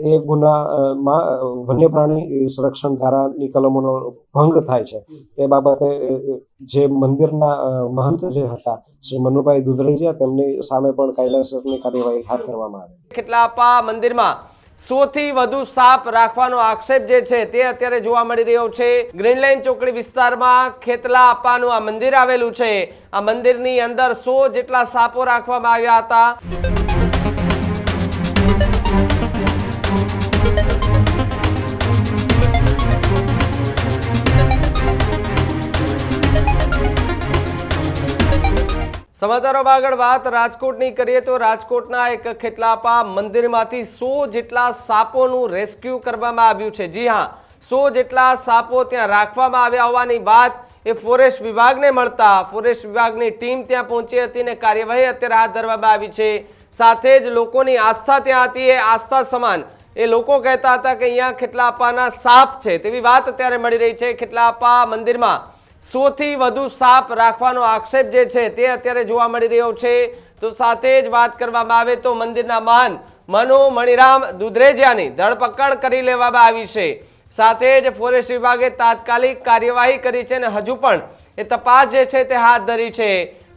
એ ગુનામાં વન્ય પ્રાણી સંરક્ષણ ધારાની કલમોનો ભંગ થાય છે એ બાબતે જે મંદિરના મહંત જે હતા શ્રી મનુભાઈ દુધરેજીયા તેમની સામે પણ કાયદેસરની કાર્યવાહી હાથ ધરવામાં આવી। ખેતલાપા મંદિરમાં 100 થી વધુ સાપ રાખવાનો આક્ષેપ જે છે તે અત્યારે જોવા મળી રહ્યો છે। ગ્રીન લાઇન ચોકડી વિસ્તારમાં ખેતલાપાનું આ મંદિર આવેલું છે। આ મંદિરની અંદર 100 જેટલા સાપો રાખવામાં આવ્યા હતા। સમાચારોમાં આગળ વાત રાજકોટની કરીએ તો રાજકોટના એક ખેતલાપા મંદિરમાંથી 100 જેટલા સાપોનું રેસ્ક્યુ કરવામાં આવ્યું છે। જી હા, 100 જેટલા સાપો ત્યાં રાખવામાં આવ્યા હોવાની વાત એ ફોરેસ્ટ વિભાગને મળતા ફોરેસ્ટ વિભાગની ટીમ ત્યાં પહોંચી હતી અને કાર્યવાહી અત્યારે હાથ ધરવામાં આવી છે। સાથે જ લોકોની આસ્થા ત્યાં હતી, એ આસ્થા સમાન એ લોકો કહેતા હતા કે અહીંયા ખેતલાપાના સાપ છે તેવી વાત અત્યારે મળી રહી છે। ખેતલાપા મંદિરમાં 100 થી વધુ સાપ રાખવાનો આક્ષેપ જે છે તે અત્યારે જોવા મળી રહ્યો છે। તો સાથે જ વાત કરવામાં આવે તો મંદિરના મહંત મનુ મણિરામ દુધરેજીયાની ધરપકડ કરી લેવામાં આવી છે। સાથે જ ફોરેસ્ટ વિભાગે તાત્કાલિક કાર્યવાહી કરી છે અને હજુ પણ એ તપાસ જે છે તે હાથ ધરી છે।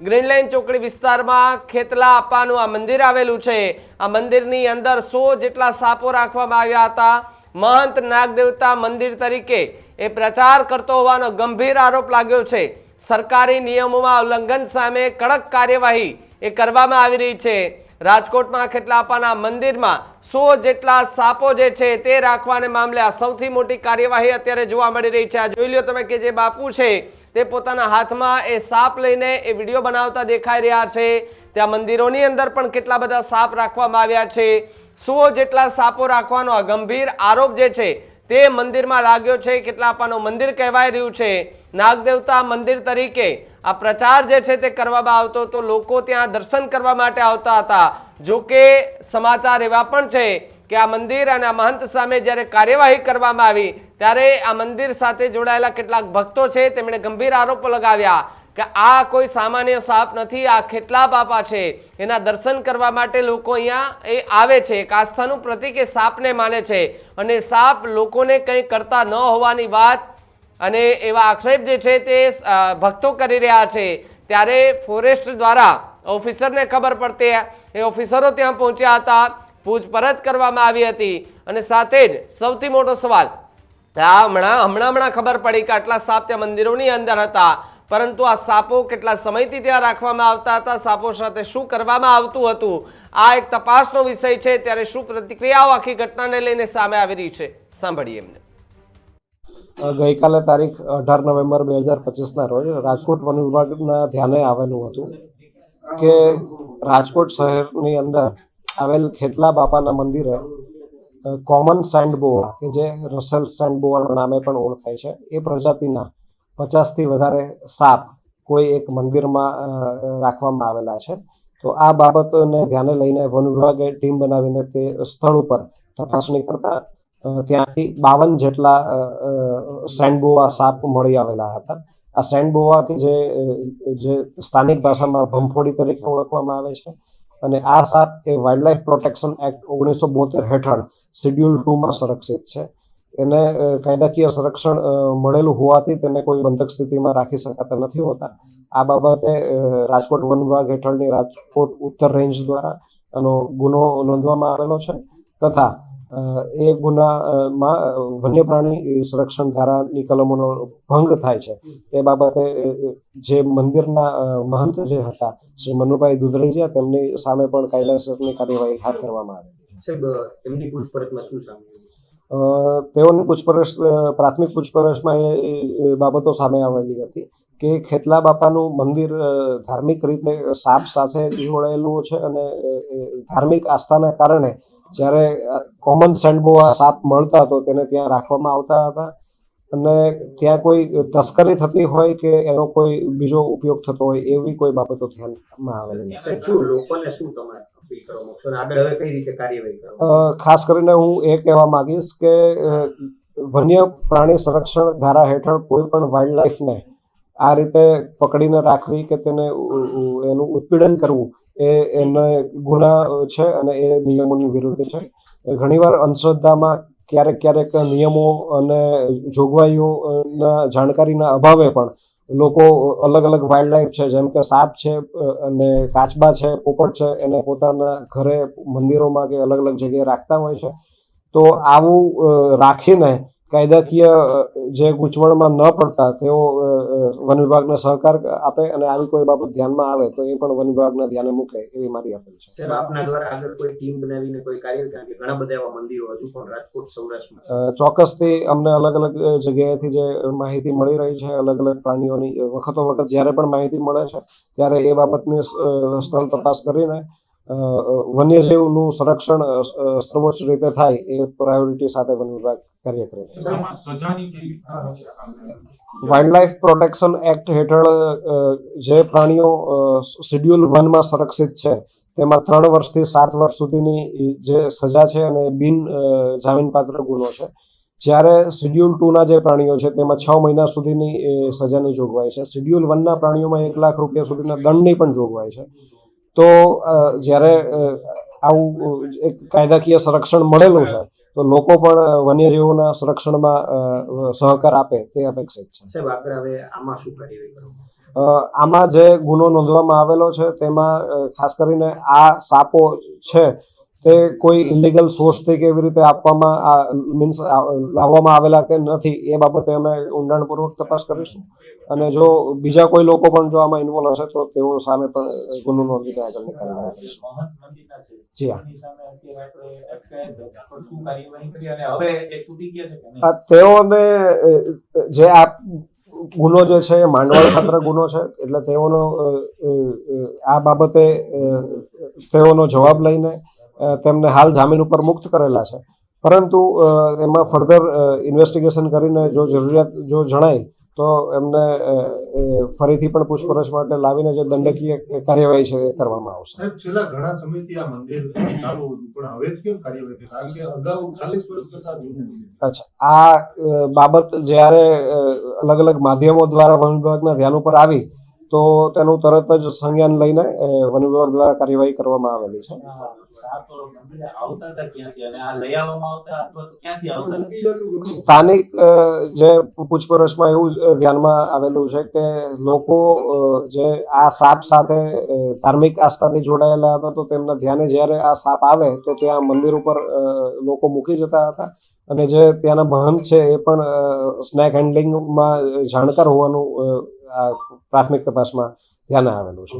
ગ્રીન લાઇન ચોકડી વિસ્તારમાં ખેતલાપાનું આ મંદિર આવેલું છે। આ મંદિરની અંદર 100 જેટલા સાપો રાખવામાં આવ્યા હતા। મહંત નાગદેવતા મંદિર તરીકે એ પ્રચાર કરતો હોવાનો ગંભીર આરોપ લાગ્યો છે। સરકારી નિયમોમાં ઉલ્લંઘન સામે કડક કાર્યવાહી એ કરવામાં આવી રહી છે। રાજકોટમાં ખેતલાપાના મંદિરમાં 100 જેટલા સાપો જે છે તે રાખવાને મામલે આ સૌથી મોટી કાર્યવાહી અત્યારે જોવા મળી રહી છે। આ જોઈ લ્યો તમે કે જે બાપુ છે તે પોતાના હાથમાં એ સાપ લઈને એ વિડીયો બનાવતા દેખાઈ રહ્યા છે। ત્યાં મંદિરોની અંદર પણ કેટલા બધા સાપ રાખવામાં આવ્યા છે। 100 જેટલા સાપો રાખવાનો આ ગંભીર આરોપ જે છે તે મંદિરમાં લાગ્યો છે। ખેતલાપાનું મંદિર કહેવાય રહ્યું છે। નાગદેવતા મંદિર તરીકે આ પ્રચાર જે છે તે કરવામાં આવતો તો લોકો ત્યાં દર્શન કરવા માટે આવતા હતા। જો કે સમાચાર એવા પણ છે કે આ મંદિર અને આ મહંત સામે જ્યારે કાર્યવાહી કરવામાં આવી ત્યારે આ મંદિર સાથે જોડાયેલા કેટલાક ભક્તો છે તેમણે ગંભીર આરોપો લગાવ્યા કે આ કોઈ સામાન્ય સાપ નથી, આ ખેતલાપા છે, એના દર્શન કરવા માટે લોકો અહીંયા એ આવે છે। એક આસ્થાનું પ્રતીક એ સાપને માને છે અને સાપ લોકોને કંઈ કરતા ન હોવાની વાત અને એવા આક્ષેપ જે છે તે ભક્તો કરી રહ્યા છે। ત્યારે ફોરેસ્ટ દ્વારા ઓફિસરને ખબર પડતી એ ઓફિસરો ત્યાં પહોંચ્યા હતા, પૂછપરછ કરવામાં આવી હતી અને સાથે જ સૌથી મોટો સવાલ હમણાં ખબર પડી કે આટલા સાપ ત્યાં મંદિરોની અંદર હતા, પરંતુ આ સાપો કેટલા સમયથી ત્યાં રાખવામાં આવતા હતા, સાપો સાથે શું કરવામાં આવતું હતું, આ એક તપાસનો વિષય છે। ત્યારે શું પ્રતિક્રિયાઓ આખી ઘટનાને લઈને સામે આવી રહી છે, સાંભળીએ એમને। ગઈકાલે તારીખ 18 નવેમ્બર 2025ના રોજ રાજકોટ વન વિભાગના ધ્યાને આવેલું હતું કે રાજકોટ શહેરની અંદર આવેલ ખેતલાપાના મંદિરે કોમન સેન્ડબોઆ કે જે રસેલ સેન્ડબોઆના નામે પણ ઓળખાય છે એ પ્રજાતિના 50 થી વધારે સાપ કોઈ એક મંદિરમાં રાખવામાં આવેલા છે। તો આ બાબતને ધ્યાને લઈને વન વિભાગે ટીમ બનાવીને તે સ્થળ ઉપર તપાસણી કરતા ત્યાંથી 52 જેટલા સેન્ડબોઆ સાપ મળી આવેલા હતા। આ સેન્ડબોઆ કે જે સ્થાનિક ભાષામાં ભંફોડી તરીકે ઓળખવામાં આવે છે અને આ સાપ એ વાઇલ્ડલાઇફ પ્રોટેક્શન એક્ટ 1972 હેઠળ શેડ્યુલ 2માં સંરક્ષિત છે। એને કાયદાકીય સંરક્ષણ મળેલું હોવાથી તેને કોઈ બંધક સ્થિતિમાં રાખી શકાતા નથી હોતા। આ બાબતે રાજકોટ વન વિભાગ હેઠળની રાજકોટ ઉત્તર રેન્જ દ્વારા આનો ગુનો નોંધવામાં આવેલો છે તથા એ ગુનામાં વન્ય પ્રાણી સંરક્ષણ ધારાની કલમોનો ભંગ થાય છે એ બાબતે જે મંદિરના મહંત જે હતા શ્રી મનુભાઈ દુધરેજીયા તેમની સામે પણ કાયદેસરની કાર્યવાહી હાથ ધરવામાં આવી। સાહેબ, એમની પૂછપરછમાં શું સામે તેઓની પ્રાથમિક પૂછપરછમાં એ બાબતો સામે આવેલી હતી કે ખેતલાપાનું મંદિર ધાર્મિક રીતે સાપ સાથે જોડાયેલું છે અને ધાર્મિક આસ્થાના કારણે જ્યારે કોમન સેન્ડબોઆ સાપ મળતા તો તેને ત્યાં રાખવામાં આવતા હતા અને ત્યાં કોઈ તસ્કરી થતી હોય કે એનો કોઈ બીજો ઉપયોગ થતો હોય એવી કોઈ બાબતો ધ્યાનમાં આવેલી નથી। ખાસ કરીને હું એ કહેવા માંગીશ કે વન્ય પ્રાણી સંરક્ષણ ધારા હેઠળ કોઈ પણ વાઇલ્ડ લાઈફને આ રીતે પકડીને રાખવી કે તેને એનું ઉત્પીડન કરવું એને ગુના છે અને એ નિયમોની વિરુદ્ધ છે. ઘણીવાર અંધશ્રદ્ધામાં ક્યારેક નિયમો અને જોગવાઈઓના જાણકારીના અભાવે પણ લોકો અલગ અલગ વાઇલ્ડ લાઈફ છે, જેમ કે સાપ છે અને કાચબા છે, પોપટ છે, એને પોતાના ઘરે, મંદિરોમાં કે અલગ અલગ જગ્યાએ રાખતા હોય છે. તો આવું રાખીને કાયદાકીય જે ગૂંચવણમાં ન પડતા તેઓ વન વિભાગને સહકાર આપે અને આવી કોઈ બાબત ધ્યાનમાં આવે તો એ પણ વન વિભાગના ધ્યાને મૂકે એવી મારી અપીલ છે. સાહેબ, આપના દ્વારા આગળ કોઈ ટીમ બનાવીને કોઈ કાર્ય, કારણ કે ઘણા બધા એવા મંદિરો હજુ પણ રાજકોટ સૌરાષ્ટ્રમાં ચોક્કસથી અમને અલગ અલગ જગ્યાએથી જે માહિતી મળી રહી છે, અલગ અલગ પ્રાણીઓની વખતો વખત જ્યારે પણ માહિતી મળે છે ત્યારે એ બાબતની સ્થળ તપાસ કરીને વન્યજીવનું સંરક્ષણ સર્વોચ્ચ રીતે થાય એ પ્રાયોરિટી સાથે વન વિભાગ કાર્ય કરે છે. વાઇલ્ડ લાઈફ પ્રોટેક્શન એક્ટ હેઠળ જે પ્રાણીઓ શેડ્યુલ 1 માં સંરક્ષિત છે તેમાં 3 વર્ષથી 7 વર્ષ સુધીની જે સજા છે અને બિન જામીનપાત્ર ગુનો છે. જ્યારે શેડ્યુલ 2ના જે પ્રાણીઓ છે તેમાં 6 મહિના સુધીની સજાની જોગવાઈ છે. શેડ્યુલ 1ના પ્રાણીઓમાં 1 લાખ રૂપિયા સુધીના દંડની પણ જોગવાઈ છે. તો જ્યારે આવું એક કાયદાકીય સંરક્ષણ મળેલું છે તો લોકો પણ વન્યજીવોના સંરક્ષણમાં સહકાર આપે તે અપેક્ષિત છે. સાહેબ, આગળ હવે આમાં શું કાર્યવાહી કરવું? આમાં જે ગુનો નોંધવામાં આવેલો છે તેમાં ખાસ કરીને આ સાપો છે તે કોઈ ઇલીગલ સોર્સથી કેવી રીતે આપવામાં મીન્સ લાવવામાં આવેલા કે નથી એ બાબતે અમે ઊંડાણપૂર્વક તપાસ કરીશું અને જો બીજા કોઈ લોકો પણ જો આમાં ઇન્વોલ્વ હશે તો તેઓ સામે પણ ગુનો નોંધીને આગળની કાર્યવાહી કરીશું. જી હા, તેઓને જે આ ગુનો જે છે એ માંડવાળ ખાતર ગુનો છે એટલે તેઓનો આ બાબતે તેઓનો જવાબ લઈને તેમને હાલ જામીન ઉપર મુક્ત કરેલા છે. પરંતુ એમાં ફર્ધર ઇન્વેસ્ટિગેશન કરીને જો જરૂરિયાત જો જણાય તો એમને ફરીથી પણ પૂછપરછ માટે લાવીને જે દંડકીય કાર્યવાહી છે એ કરવામાં આવશે. છેલ્લા ઘણા સમયથી આ મંદિર ચાલુ હતું પણ હવે જ કેમ કાર્યવાહી? કારણ કે અગાઉ 40 વર્ષ કરતા અચ્છા, આ બાબત જ્યારે અલગ અલગ માધ્યમો દ્વારા વન વિભાગના ધ્યાન ઉપર આવી તો તેનું તરત જ સંજ્ઞાન લઈને વન વિભાગ દ્વારા કાર્યવાહી કરવામાં આવેલી છે. સ્થાનિક જે પૂછપરછમાં એવું ધ્યાનમાં આવેલું છે કે લોકો જે આ સાપ સાથે ધાર્મિક આસ્થાથી જોડાયેલા હતા તો તેમના ધ્યાને જ્યારે આ સાપ આવે તો ત્યાં મંદિર ઉપર લોકો મૂકી જતા હતા અને જે ત્યાંના મહંત છે એ પણ સ્નેક હેન્ડલિંગમાં જાણકાર હોવાનું પ્રાથમિક તપાસમાં ધ્યાને આવેલું છે.